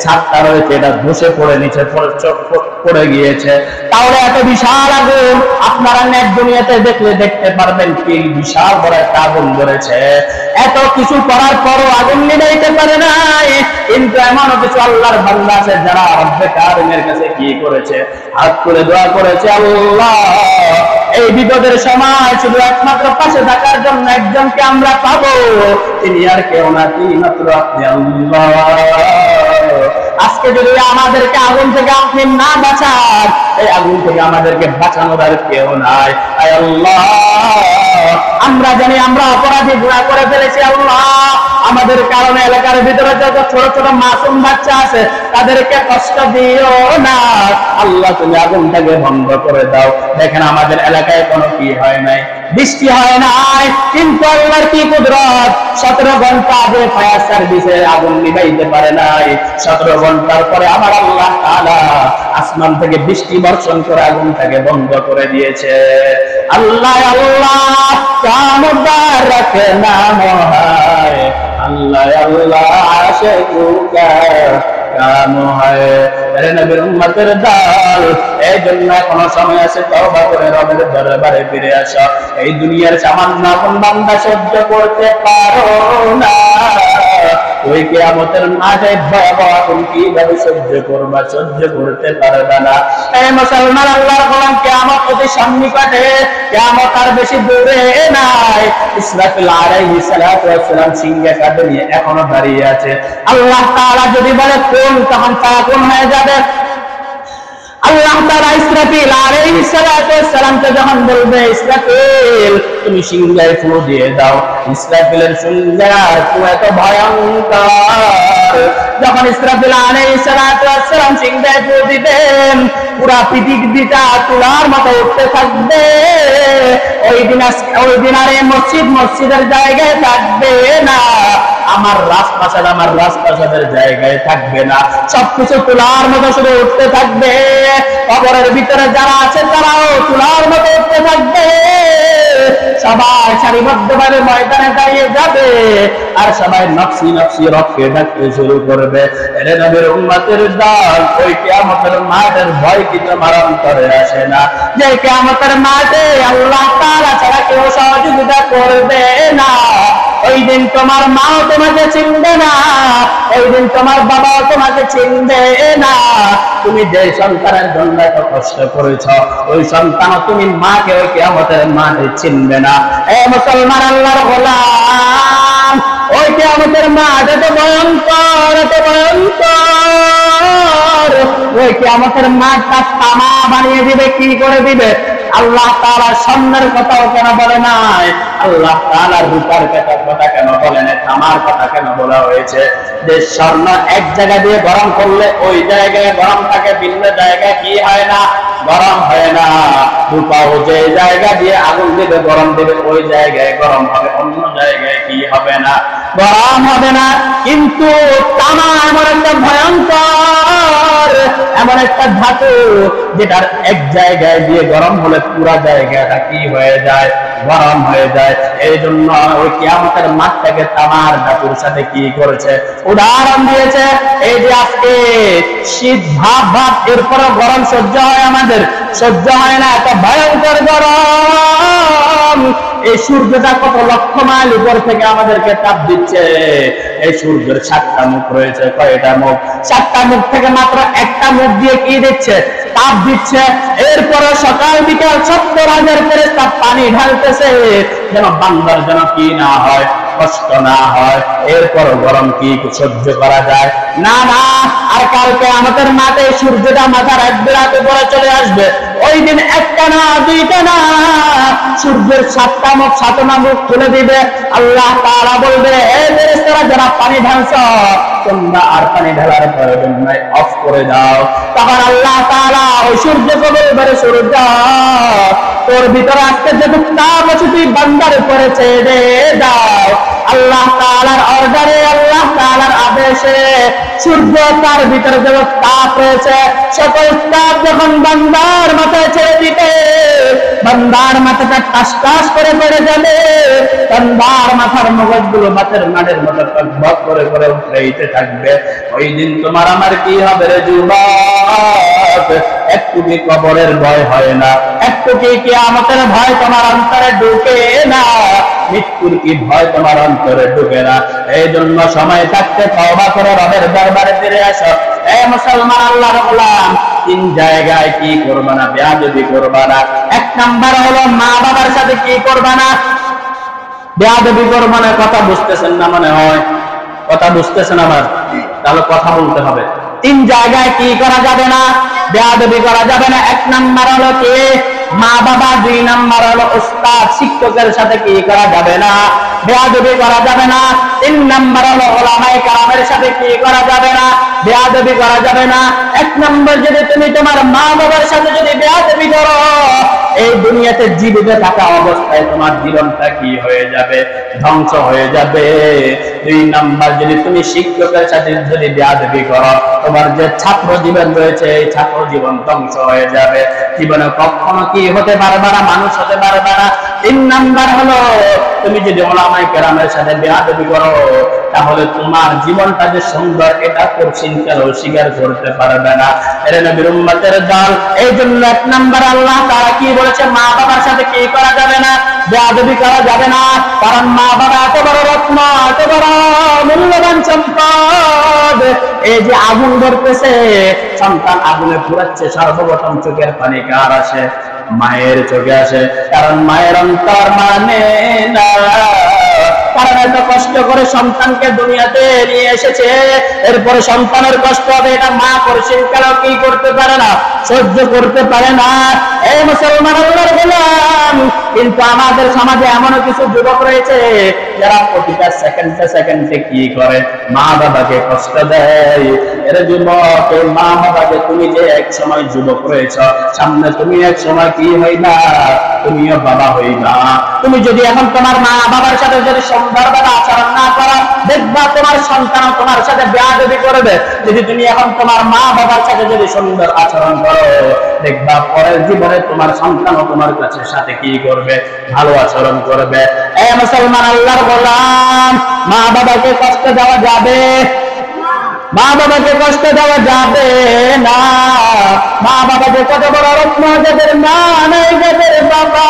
ছাদটা রয়েছে এটা ধসে পড়ে নিচে পড়ে গিয়েছে। তাহলে এত বিশাল আগুন আপনারা নেট দুনিয়াতে দেখলে দেখতে পারবেন কি বিশাল বড় একটা আগুন ধরেছে। এত কিছু করার পরও আগুন নিভাইতে পারে নাই। কিন্তু এমনও কিছু আল্লাহর বান্দা আছে যারা রব্বুল কারীমের কাছে কি করেছে, হাত তুলে দোয়া করেছে, আল্লাহ এই বিপদের সময় শুধু একমাত্র পাশে থাকার জন্য একজনকে আমরা পাবো, তিনি আর কেউ না, তিনি মাত্র আপনি আল্লাহ। আজকে যদি আমাদেরকে আগুন থেকে আপনি না বাঁচান, এই আগুন থেকে আমাদেরকে বাঁচানোর আর কেউ নাই। আয় আল্লাহ, আমরা জানি আমরা অপরাধী, গুনাহ করে ফেলেছি, আল্লাহ আমাদের কারণে এলাকার ভিতরে যত ছোট ছোট মাসুম বাচ্চা আছে তাদেরকে কষ্ট দিও না। আল্লাহ তুমি আগুনটাকে বন্ধ করে দাও। দেখেন আমাদের এলাকায় কোনো কি হয় নাই, বৃষ্টি হয় নাই, কিন্তু আল্লাহর কি কুদরত, 17 ঘন্টা আগে ফায়ার সার্ভিসে আগুন নিভাইতে পারে নাই। 17 ঘন্টার পরে আমার আল্লাহ তাআলা আসমান থেকে বৃষ্টি বর্ষণ করে আগুনটাকে বন্ধ করে দিয়েছে। আল্লাহ আল্লাহ কামদারক নাম হয়, আল্লাহ আল্লাহ আশিকুকা কাম হয়। আরে নবীর উম্মতের দল, এই জন্য এখনো সময় আছে তওবা করে রবের দরবারে ফিরে আসো। এই দুনিয়ার সামান্য আপন বান্দা সহ্য করতে পারো না, ওই কিয়ামতের মাঠে ভয়াবহ আগুন কিভাবে সহ্য করবা, সহ্য করতে পারবে না। এই মুসলমান আল্লাহর গোলাম, কিয়ামত অতি সন্নিকটে, কিয়ামত আর বেশি দূরে নাই। ইসরাফিল আলাইহিস সালাতু ওয়াস সালাম সিংহে কাঁধে নিয়ে এখনো দাঁড়িয়ে আছে। আল্লাহ তাআলা যদি বলে কোন, তখন তা কোন হয়ে যাবে। আল্লাহ তাআলা ইসরাফিল আলাইহিস সালাতু ওয়াস সালামকে যখন বলবে, ইসরাফিল তুমি সিংহায় ফু দিয়ে দাও, ইসরাফিলের সিংহার ফু এত ভয়ঙ্কর। যখন ইসরাফিল আলাইহিস সালাতু ওয়াস সালাম সিংহায় ফু দিবেন, পুরা পৃথিবীটা তুলার মতো উঠতে থাকবে। ওই দিন আর মসজিদের জায়গায় থাকবে না, আমার রাজপ্রাসাদের জায়গায় থাকবে না, সবকিছু তুলার মতো শুধু উঠতে থাকবে। কবরের ভিতরে যারা আছে তারাও তুলার মতো উঠতে থাকবে। সবাই সারিবদ্ধভাবে ময়দানে দাঁড়িয়ে যাবে, আর সবাই নফসি নফসি রক্তে ডাকতে শুরু করবে। এরে নবীর উম্মতের দল, ওই কিয়ামতের মাঠের ভয় কি তোমার অন্তরে আসে না? যে কিয়ামতের মাঠে আল্লাহ তাআলা ছাড়া কেউ সহযোগিতা করবে না। ওই দিন তোমার মাও তোমাকে চিনবে না, ওই দিন তোমার বাবাও তোমাকে চিনবে না। তুমি যে সন্তানের জন্য এত কষ্ট করেছ, ওই সন্তান তুমি মাকে ওই কিয়ামতের মাঠে চিনবে না। এ মুসলমান আল্লাহর গোলাম, ওই কিয়ামতের মাঠ এত ভয়ঙ্কর, এত ভয়ঙ্কর। ওই কিয়ামতের মাঠটা তামা বানিয়ে দিবে, কি করে দিবে? আল্লাহ তাআলা স্বর্ণের কথাও কেন বলে নাই? আল্লাহ তাআলা রূপার কথা কেন বলে নাই? তামার কথা কেন বলা হয়েছে? যে স্বর্ণ এক জায়গা দিয়ে গরম করলে ওই জায়গায় গরম থাকে, ভিন্ন জায়গায় কি হয় না? গরম হয় না। রূপাও যে জায়গা দিয়ে আগুন দিবে, গরম দিবে, ওই জায়গায় গরম হবে, অন্য জায়গায় কি হবে না? গরম হবে না। কিন্তু তামা এমন একটা ভয়ঙ্কর এমন একটা ধাতু যেটার এক জায়গায় দিয়ে গরম হলে পুরো জায়গাটা কি হয়ে যায়, গরম হয়ে যায়। এই জন্য ওই কিয়ামতের মাঠটাকে তামার ধাতুর সাথে কি করেছে, উদাহরণ দিয়েছে। এই যে আজকে শীত ভাব এরপর গরম সহ্য হয়, আমাদের সহ্য হয় না, এত ভয়ঙ্কর গরম। এই সূর্যটা কত লক্ষ মাইল উপর থেকে আমাদেরকে তাপ দিচ্ছে। এই সূর্যের 7টা মুখ রয়েছে, কয়টা মুখ? 7টা মুখ থেকে মাত্র একটা মুখ দিয়ে কি দিচ্ছে, তাপ দিচ্ছে। এরপরে সকাল বিকাল 70,000 ফেরেশতা পানি ঢালতেছে যেন বান্দার যেন কি না হয়, কষ্ট না হয়। এরপর গরম কি সহ্য করা যায় না? না। আর কালকে আমাদের মাঠে সূর্যটা মাথার এক বিরাট উপরে চলে আসবে। ওই দিন একটা না, দুইটা না, সূর্যের 7টা মুখ, 7টা মুখ খুলে দিবে। আল্লাহ তাআলা বলবে, এই ফেরেশতারা যারা পানি ঢালছো, তোমরা আর পানি ঢালার প্রয়োজন নাই, অফ করে দাও। তখন আল্লাহ তাআলা ওই সূর্যকে বলবে, সূর্য, তোর ভিতরে আজকে যেটুকু তাপ আছে তুই বান্দার উপরে ছেড়ে দাও। আল্লাহ তাআলার অর্ডারে, আল্লাহ তাআলার আদেশে সূর্য তার ভিতরে যে তাপ রয়েছে, সকল তাপ যখন বান্দার মাথায় ছেড়ে দিবে, বান্দার মাথাটা টাস টাস করে পড়ে যাবে। বান্দার মাথার মগজগুলো মাছের নাড়ের মতো টকবক করে করে উঠতে থাকবে। ওই দিন তোমার আমার কি হবে রে যুবক? একটু কি কবরের ভয় হয় না? একটু কি কিয়ামতের ভয় তোমার অন্তরে ঢুকে না? মৃত্যুর কি ভয় তোমার অন্তরে ঢুকে না? এই জন্য সময় থাকতে তওবা করে রবের দরবারে ফিরে আসো। এ মুসলমান, আল্লাহর গোলাম, 3 জায়গায় কি করবা না, বেয়াদবি করবা না। 1 নাম্বার হলো মা বাবার সাথে কি করবা না, বেয়াদবি করবা না। কথা বুঝতেছেন না মনে হয়? কথা বুঝতেছেন আমার? তাহলে কথা বলতে হবে। 3 জায়গায় কি করা যাবে না, বেয়াদবি করা যাবে না। 1 নাম্বার হলো কি, মা বাবা। 2 নাম্বার হলো উস্তাদ শিক্ষকের সাথে কি করা যাবে না, বেয়াদবি করা যাবে না। 3 নাম্বার হলো উলামায়ে কেরামের সাথে কি করা যাবে না, বেয়াদবি করা যাবে না। 1 নাম্বার, যদি তুমি তোমার মা বাবার সাথে যদি বেয়াদবি করো, এই দুনিয়াতে জীবিত থাকা অবস্থায় তোমার জীবনটা কি হয়ে যাবে, ধ্বংস হয়ে যাবে। 2 নাম্বার, যদি তুমি শিক্ষকের সাথে যদি বেয়াদবি করো, তোমার যে ছাত্র জীবন রয়েছে, এই ছাত্র জীবন ধ্বংস হয়ে যাবে। জীবনে কখনো কি হতে পারবে না, মানুষ হতে পারবে না। 3 নাম্বার হলো, তুমি যদি উলামায়ে কেরামের সাথে বেয়াদবি করো, তাহলে তোমার জীবনটা যে সুন্দর, এটা কোনদিন স্বীকার করতে পারবে না। এর নবীর উম্মতের দল। এই জন্য 1 নাম্বার আল্লাহ তাআলা কি বলেছে, মা বাবার সাথে কি করা যাবে না, বেয়াদবি করা যাবে না। কারণ মা বাবা এত বড় রত্ন, এত বড় মূল্যবান সম্পদ। এই যে আগুন ধরতেছে, সন্তান আগুনে পুড়াচ্ছে, সর্বপ্রথম চোখের পানি কার আসে? মায়ের চোখে আসে। কারণ মায়ের অন্তর মানে না, কারণ এত কষ্ট করে সন্তানকে দুনিয়াতে নিয়ে এসেছে, এরপরে সন্তানের কষ্ট হবে, এটা মা পরিশীলকারও কি করতে পারে না, সহ্য করতে পারে না। এই মুসলমান, আল্লাহর গোলাম, কিন্তু আমাদের সমাজে এমন কিছু যুবক রয়েছে যারা প্রতিটা সেকেন্ডে কি করে, মা বাবাকে কষ্ট দেয়। এর যুবক, এই মা বাবাকে, তুমি যে এক সময় যুবক রয়েছ, সামনে তুমি এক সময় কি হইবা, তুমিও বাবা হইবা। তুমি যদি এখন তোমার মা বাবার সাথে যদি সুন্দরভাবে আচরণ না করো, দেখবা তোমার সন্তান তোমার সাথে বেয়াদবি করবে। যদি তুমি এখন তোমার মা বাবার সাথে যদি সুন্দর আচরণ করো, দেখবা পরের জীবনে তোমার সন্তানও তোমার কাছে সাথে কি করবে, ভালো আচরণ করবে। এই মুসলমান, আল্লাহর গোলাম, মা বাবাকে কষ্ট দেওয়া যাবে, মা বাবাকে কষ্ট দেওয়া যাবে না। মা বাবাকে কত বড় রত্ন, যাদের মা নাই, যাদের বাবা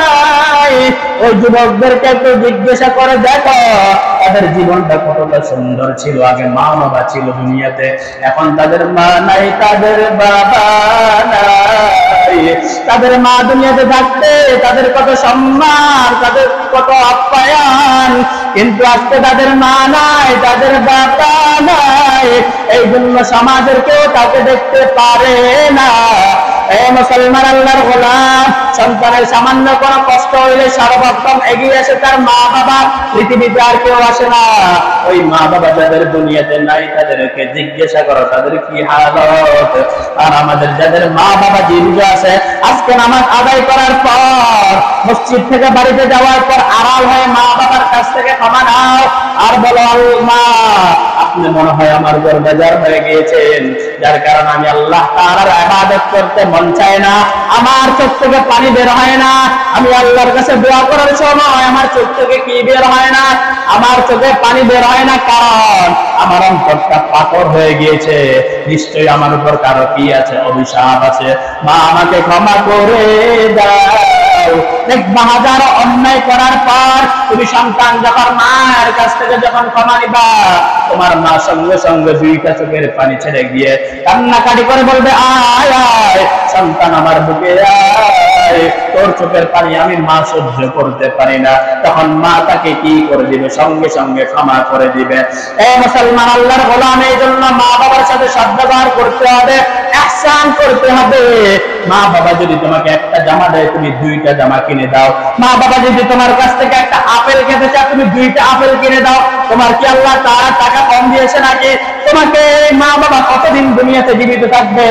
নাই, ওই যুবকদেরকে একটু জিজ্ঞাসা করে দেখো, তাদের জীবনটা কতটা সুন্দর ছিল। আগে মা বাবা ছিল দুনিয়াতে, এখন তাদের মা নাই, তাদের বাবা নাই। তাদের মা দুনিয়াতে থাকতে তাদের কত সম্মান, তাদের কত আপ্যায়ন, কিন্তু আজকে তাদের মা নাই, তাদের বাবা নাই। এই জন্য সমাজের কেউ তাকে দেখতে পারে না। এই মুসলমান, আল্লাহর গোলাম, সন্তানের সামান্য কোনো কষ্ট হইলে সর্বপ্রথম এগিয়ে আসে তার মা বাবা, পৃথিবীতে আর কেউ আসে না। ওই মা বাবা যাদের দুনিয়াতে নাই, তাদেরকে জিজ্ঞাসা করো তাদের কি হালত। আর আমাদের যাদের মা বাবা জীবিত আছে, আজকে নামাজ আদায় করার পর, মসজিদ থেকে বাড়িতে যাওয়ার পর আড়াল হয়ে মা বাবার কাছ থেকে ক্ষমা নাও, আর বলো, আল্লাহ আপনি মনে হয় আমার উপর বেজার হয়ে গিয়েছেন, যার কারণে আমি আল্লাহ তাআলার ইবাদত করতে মন চায় না, আমার চোখ থেকে পানি বের হয় না, আমি আল্লাহর কাছে দোয়া করার সময় আমার চোখ থেকে কি বের হয় না, আমার চোখে পানি বের হয় না, কারণ আমার অন্তরটা পাথর হয়ে গিয়েছে। নিশ্চয়ই আমার উপর কারো কি আছে, অভিশাপ আছে। মা আমাকে ক্ষমা করে দাও। দেখবা হাজারো অন্যায় করার পর তুমি সন্তান যখন মায়ের কাছ থেকে যখন ক্ষমা নিবা, তোমার মা সঙ্গে সঙ্গে দুইটা চোখের পানি ছেড়ে গিয়ে কান্নাকাটি করে বলবে, আয় আয় সন্তান আমার বুকে আয়, তোর চোখের পানি আমি মা সহ্য করতে পারি না। তখন মা তাকে কি করে দিবে, সঙ্গে সঙ্গে ক্ষমা করে দিবে। এই মুসলমান আল্লাহর গোলাম, এই জন্য মা বাবার সাথে সদ্ব্যবহার করতে হবে, ইহসান করতে হবে। মা বাবা যদি তোমাকে একটা জামা দেয়, তুমি দুইটা জামা কিনে দাও। মা বাবা যদি তোমার কাছ থেকে একটা আপেল খেতে চায়, তুমি দুইটা আপেল কিনে দাও। তোমার কি আল্লাহ তার টাকা কম দিয়েছে নাকি? তোমাকে মা বাবা কতদিন দুনিয়াতে জীবিত থাকবে?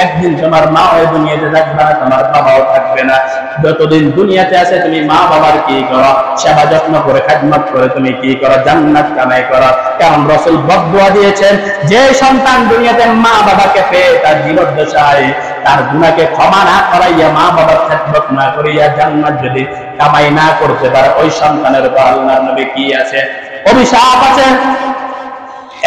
একদিন তোমার মা ওই দুনিয়াতে থাকবে না, তোমার বাবাও থাকবে না। যতদিন দুনিয়াতে আছে তুমি মা বাবার কি করো? সেবা যত্ন করে, খেদমত করে তুমি কি করো? জান্নাত কামাই করো। কারণ রাসূল বদদুয়া দিয়েছেন, যে সন্তান দুনিয়াতে মা বাবাকে পেয়ে তার জীবদ্দশায় তার গুনাহকে ক্ষমা না করাইয়া, মা বাবার খেদমত না করিয়া জান্নাত যদি কামাই না করতে পারে, ওই সন্তানের উপর আল্লাহর নবী কি আছে? অভিশাপ আছে।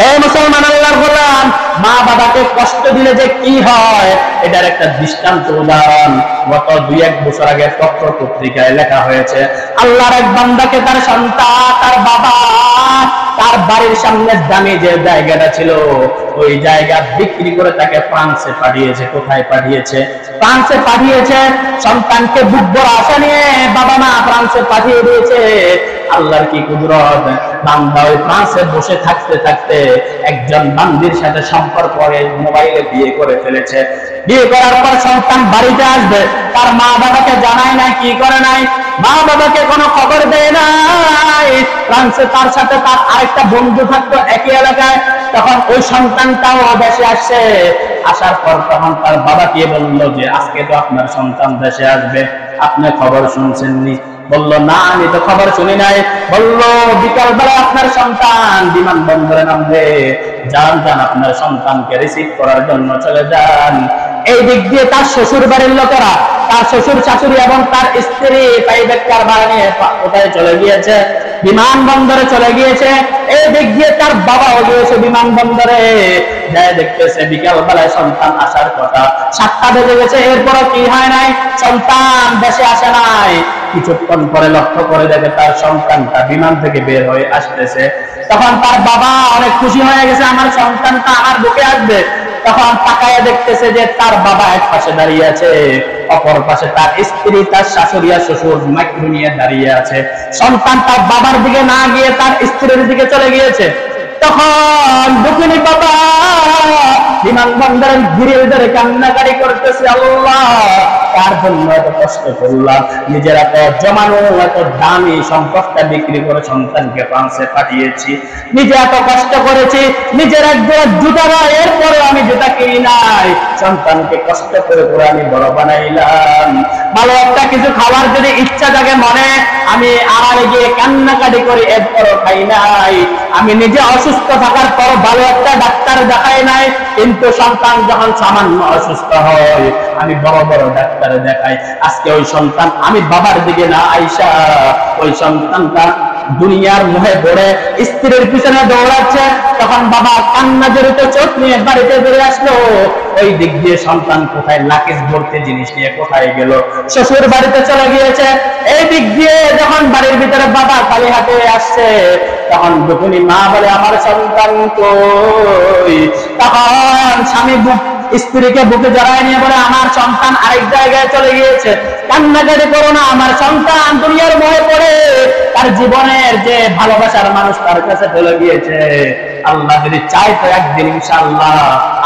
এই মুসলমান আল্লাহর গোলাম, মা বাবাকে কষ্ট দিলে যে কি হয়, এটার একটা দৃষ্টান্ত উদাহরণ গত 2-1 বছর আগে পত্র পত্রিকায় লেখা হয়েছে। আল্লাহর এক বান্দাকে তার সন্তান, তার বাবা তার বাড়ির সামনে দামি যে জায়গাটা ছিল, ওই জায়গা বিক্রি করে তাকে ফ্রান্সে পাঠিয়েছে। কোথায় পাঠিয়েছে? ফ্রান্সে পাঠিয়েছে। সন্তানকে বুক ভরা আশা নিয়ে বাবা মা ফ্রান্সে পাঠিয়ে দিয়েছে। আল্লাহর কি কুদরত, বান্দা ওই ফ্রান্সে বসে থাকতে থাকতে একজন বান্দির সাথে সম্পর্ক করে মোবাইলে বিয়ে করে ফেলেছে। বিয়ে করার পর সন্তান বাড়িতে আসবে, তার মা বাবাকে জানায় না, কি করে নাই, মা বাবাকে কোনো খবর দেয় নাই। ফ্রান্সে তার সাথে তার আরেকটা বন্ধু থাকতো একই এলাকায়। তখন ওই সন্তানটাও দেশে আসছে। আসার পর তখন তার বাবাকে বললো যে আজকে তো আপনার সন্তান দেশে আসবে, আপনি খবর শুনছেননি? বললো না, আমি তো খবর শুনি নাই। বললো বিকাল বেলা আপনার সন্তান বিমানবন্দরে নামবে, যান যান আপনার সন্তানকে রিসিভ করার জন্য চলে যান। এই দিক দিয়ে তার শ্বশুর বাড়ির লোকেরা, তার শ্বশুর শাশুড়ি এবং তার স্ত্রী প্রাইভেট কার ভাড়া নিয়ে কোথায় চলে গিয়েছে? বিমানবন্দরে চলে গিয়েছে। এই দিক দিয়ে তার বাবাও গিয়েছে বিমানবন্দরে। দেখতেছে বিকাল বেলায় সন্তান আসার কথা, 7টা বেজে গেছে, এরপরও কি হয় নাই, সন্তান দেশে আসে নাই। কিছুক্ষণ পরে লক্ষ্য করে দেখে তার সন্তানটা বিমান থেকে বের হয়ে আসতেছে। তখন তার বাবা অনেক খুশি হয়ে গেছে, আমার সন্তানটা আমার বুকে আসবে। তখন তাকায় দেখতেছে যে তার বাবা এক পাশে দাঁড়িয়ে আছে, অপর পাশে তার স্ত্রী, তার শাশুড়ি আর শ্বশুর মাইক্রো নিয়ে দাঁড়িয়ে আছে। সন্তান তার বাবার দিকে না গিয়ে তার স্ত্রীর দিকে চলে গিয়েছে। তখন দুঃখিনী বাবা বিমানবন্দরের গ্রিল ধরে কান্নাকাটি করতেছে, আল্লাহ তার জন্য এত কষ্ট করলাম, নিজের এত জমানো এত দামি সম্পদটা বিক্রি করে সন্তানকে ফ্রান্সে পাঠিয়েছি, নিজে এত কষ্ট করেছি, নিজের এক জোড়া জুতা নাই, এরপরে আমি জুতা কিনি নাই, সন্তানকে কষ্ট করে করে আমি বড় বানাইলাম। ভালো একটা কিছু খাবার যদি ইচ্ছা থাকে মনে, আমি আড়ালে গিয়ে কান্নাকাটি করি, এরপরও খাই নাই। আমি নিজে অসুস্থ থাকার পর ভালো একটা ডাক্তার দেখাই নাই, কিন্তু সন্তান যখন সামান্য অসুস্থ হয় আমি বড় বড় ডাক্তার দেখাই। আজকে ওই সন্তান আমি বাবার দিকে না আইসা ওই সন্তানটা দুনিয়ার মোহে পড়ে স্ত্রীর পিছনে দৌড়াচ্ছে। তখন বাবা কান্না জড়িত চোখ নিয়ে বাড়িতে ফিরে আসলো। ওই দিক দিয়ে সন্তান কোথায় লাকেজ ভর্তি জিনিস নিয়ে কোথায় গেল, শ্বশুর বাড়িতে চলে গিয়েছে। এই দিক দিয়ে যখন বাড়ির ভিতরে বাবা খালি হাতে আসছে, তখন দুপুনি মা বলে আমার সন্তান কই? তখন স্বামী স্ত্রীকে বুকে জড়ায় নিয়ে বলে আমার সন্তান আরেক জায়গায় চলে গিয়েছে, কান্নাকাটি করো না, আমার সন্তান দুনিয়ার মোহে পড়ে তার জীবনের যে ভালোবাসার মানুষ তার কাছে চলে গিয়েছে। আল্লাহ যদি চায় তো একদিন ইনশাআল্লাহ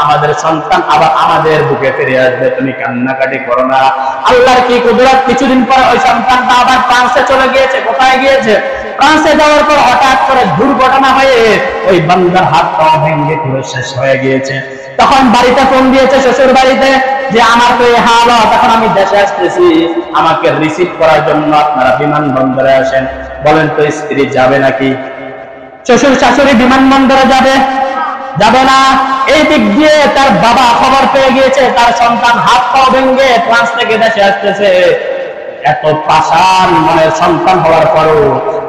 আমাদের সন্তান আবার আমাদের বুকে ফিরে আসবে, তুমি কান্নাকাটি করো না। আল্লাহর কি কুদরত, কিছুদিন পর ওই সন্তানটা আবার ফ্রান্সে চলে গিয়েছে। কোথায় গিয়েছে? ফ্রান্সে যাওয়ার পর হঠাৎ করে দুর্ঘটনা হয়ে ওই বান্দার হাত পা ভেঙে পুরো শেষ হয়ে গিয়েছে। তখন বাড়িতে ফোন দিয়েছে শ্বশুর বাড়িতে যে আমার তো এই হালত, তখন আমি দেশে আসতেছি, আমাকে রিসিভ করার জন্য আপনারা বিমানবন্দরে আসেন। বলেন তো স্ত্রী যাবে নাকি? শ্বশুর শাশুড়ি বিমানবন্দরে যাবে? যাবে না। এই দিক দিয়ে তার বাবা খবর পেয়ে গিয়েছে তার সন্তান হাত পা ভেঙে ফ্রান্স থেকে দেশে আসতেছে। এত পাষাণ মনের সন্তান হওয়ার পরও,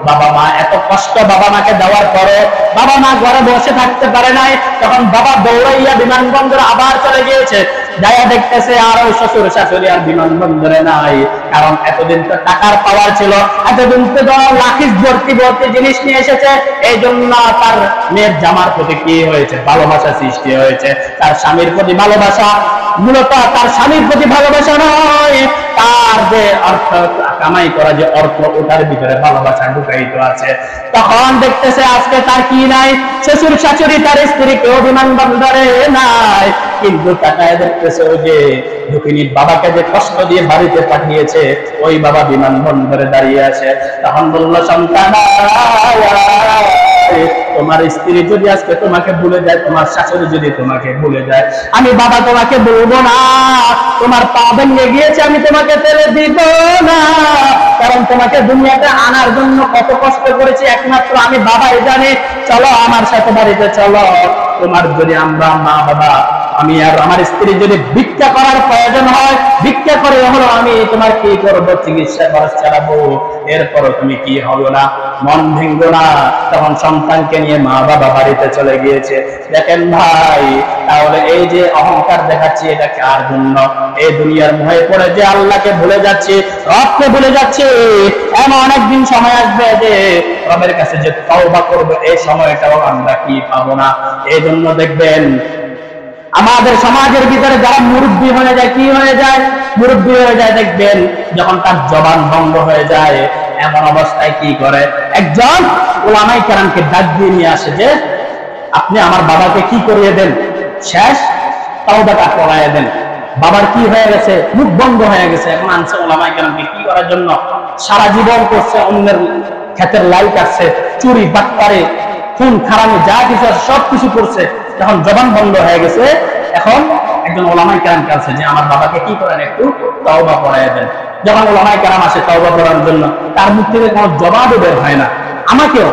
বাবা মা এত কষ্ট বাবা মাকে দেওয়ার পরও বাবা মা ঘরে বসে থাকতে পারে নাই। তখন বাবা দৌড়াইয়া বিমানবন্দরে আবার চলে গিয়েছে, যাইয়া দেখতেছে আর ওই শ্বশুর শাশুড়ি আর বিমানবন্দরে নাই। কারণ এতদিন তো টাকার পাওয়ার ছিল, এতদিন তো লাখিস ভর্তি ভর্তি জিনিস নিয়ে এসেছে। এই জন্য তার মেয়ের জামার প্রতি কি হয়েছে, ভালোবাসা সৃষ্টি হয়েছে। তার স্বামীর প্রতি ভালোবাসা, মূলত তার স্বামীর প্রতি ভালোবাসা নয়, তার যে অর্থ কামাই করা যে অর্থ, ওটার ভিতরে ভালোবাসা ঢুকাইতে আছে। তখন দেখতেছে আজকে তার কি নাই, শ্বশুর শাশুড়ি তার স্ত্রীকেও বিমানবন্দরে নাই, কিন্তু তাকায় দেখতেছে ওই যে দুঃখিনীর বাবাকে যে কষ্ট দিয়ে বাড়িতে পাঠিয়েছে, ওই বাবা বিমানবন্দরে দাঁড়িয়ে আছে। তখন বলল, সন্তান তোমার স্ত্রী যদি আজকে তোমাকে ভুলে যায়, তোমার শাশুড়ি যদি তোমাকে ভুলে যায়, আমি বাবা তোমাকে বলবো না। তোমার পা ভেঙে গিয়েছে, আমি তোমাকে ফেলে দিব না। কারণ তোমাকে দুনিয়াতে আনার জন্য কত কষ্ট করেছি একমাত্র আমি বাবাই জানি। চলো আমার সাথে বাড়িতে চলো। তোমার যদি আমরা মা বাবা, আমি আর আমার স্ত্রী যদি ভিক্ষা করার প্রয়োজন হয়, ভিক্ষা করে হলো আমি তোমার কি করবো, চিকিৎসা খরচ চালাবো, এরপরও তুমি কি হলো না, মন ভেঙ্গো না। তখন সন্তানকে নিয়ে মা বাবা বাড়িতে চলে গিয়েছে। দেখেন ভাই, তাহলে এই যে অহংকার দেখাচ্ছি এটা কার জন্য? এই দুনিয়ার মোহে পড়ে যে আল্লাহকে ভুলে যাচ্ছি, রবকে ভুলে যাচ্ছি। এমন অনেকদিন সময় আসবে যে রবের কাছে যে তওবা করবো, এই সময়টাও আমরা কি পাবো না। এই জন্য দেখবেন আমাদের সমাজের ভিতরে যারা মুরব্বী হয়ে যায়, কি হয়ে যায়, মুরব্বী হয়ে যায়, দেখবেন যখন তার জবান বন্ধ হয়ে যায়, এমন অবস্থায় কি করে, একজন উলামায়ে কেরামকে ডাক দিয়ে নিয়ে আসে যে আপনি আমার বাবাকে কি করিয়ে দেন, শেষ তওবাটা করাইয়া দেন। বাবার কি হয়ে গেছে, মুখ বন্ধ হয়ে গেছে। এখন আনছে উলামায়ে কেরামকে কি করার জন্য? সারা জীবন করছে, অন্যের ক্ষেতের লাই কাটছে, চুরি বাটপারে খুন খারামি যা কিছু আছে সবকিছু করছে। যখন জবান বন্ধ হয়ে গেছে, এখন একজন উলামায়ে কেরাম কাছে যে আমার বাবাকে কি করেন, একটু তওবা করাইয়া দেন। যখন উলামায়ে কেরাম আসে তওবা করার জন্য, তার মুখ থেকে কোনো জবাবও বের হয় না। আমাকেও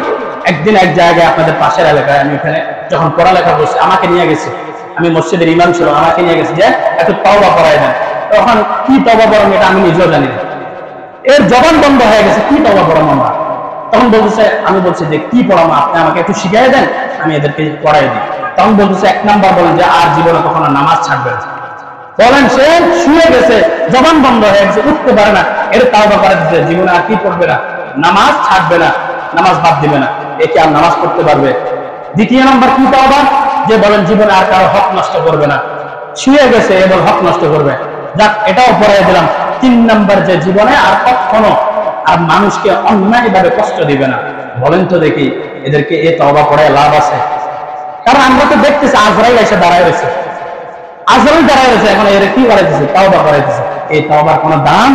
একদিন এক জায়গায়, আপনাদের পাশের এলাকায়, আমি ওখানে যখন পড়ালেখা করছি, আমাকে নিয়ে গেছে, আমি মসজিদের ইমাম ছিল, আমাকে নিয়ে গেছে যে একটু তওবা করাই দেন। তখন কি তওবা করাম এটা আমি নিজেও জানি না, এর জবান বন্ধ হয়ে গেছে, কি তওবা করাম আমরা। তখন বলতেছে, আমি বলছি যে কি পড়াবো, আপনি আমাকে একটু শিখিয়ে দেন, আমি এদেরকে পড়াই দিই। তখন বলতেছে, এক নাম্বার বলেন যে আর জীবনে কখনো নামাজ ছাড়বে না। বলেন, সে শুয়ে গেছে, জবান বন্ধ হয়ে গেছে, উঠতে পারে না, এর তওবা করে দিতে জীবনে আর কি পড়বে না, নামাজ ছাড়বে না, নামাজ বাদ দিবে না, একে আর নামাজ পড়তে পারবে। দ্বিতীয় নাম্বার কি তওবা, যে বলেন জীবনে আর কারো হক নষ্ট করবে না, শুয়ে গেছে এবং হক নষ্ট করবে, যাক এটাও পড়াই দিলাম। তিন নাম্বার, যে জীবনে আর কখনো আর মানুষকে অন্যায় ভাবে কষ্ট দিবে না। বলেন তো দেখি, এদেরকে এই তওবা পড়ায় লাভ আছে? কারণ আমরা তো দেখতেছি আজরাইল এসে দাঁড়ায় রয়েছে, আজরাইল দাঁড়ায় রয়েছে, এখন এর কি করাইতেছে, তওবা করাইতেছে। এই তওবার কোনো দাম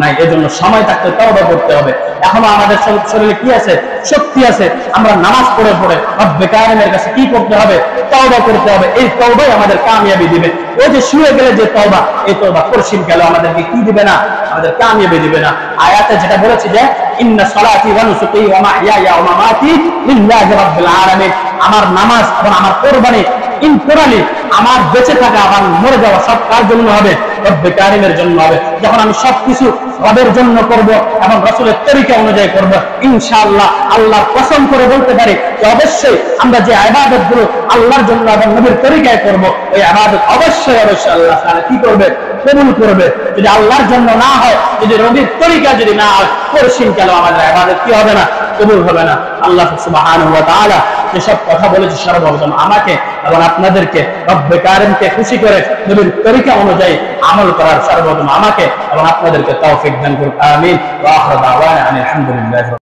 নাই। এজন্য সময় থাকতে তওবা করতে হবে। এখনো আমাদের শরীরে কি আছে, শক্তি আছে, আমরা নামাজ পড়ে পড়ে রব্বে কারিমের কাছে কি করতে হবে, তওবা করতে হবে। এই তওবাই আমাদের কামিয়াবি দিবে। ওই যে শুয়ে গেলে যে তওবা, এই তওবা পরশিন গেলে আমাদেরকে কি দিবে না, আমাদের কামিয়াবি দিবে না। আয়াতে যেটা বলেছে যে ইন্না সলাতি ওয়া নুসুকি ওয়া মাহইয়ায়া ওয়া মামাতি লিল্লাহি রাব্বিল আলামিন, আমার নামাজ এবং আমার কুরবানি, ইনফরালি আমার বেঁচে থাকা, আমার মরে যাওয়া সব কার জন্য হবে, রব্বে কারিমের জন্য হবে। যখন আমি সবকিছু রবের জন্য করব এবং রাসূলের তরিকা অনুযায়ী করব, ইনশাআল্লাহ আল্লাহর কসম করে বলতে পারি যে অবশ্যই আমরা যে ইবাদতগুলো আল্লাহর জন্য এবং নবীর তরিকায় করব, ওই ইবাদত অবশ্যই অবশ্যই আল্লাহ তাআলা কি করবে, কবুল করবে। যদি আল্লাহর জন্য না হয়, যদি নবীর তরিকা যদি না হয়, পরশিন কালে আমাদের ইবাদত কি হবে না, কবুল হবে না। আল্লাহ সুবহানাহু ওয়া তাআলা যেসব কথা বলেছে সর্বপ্রথম আমাকে এবং আপনাদেরকে রব্বে কারিমকে খুশি করে নবীর তরিকা অনুযায়ী আমল করার সর্বপ্রথম আমাকে এবং আপনাদেরকে তৌফিক দান করুন। আমিন। ওয়া আখিরু দাওয়ানা আলহামদুলিল্লাহ।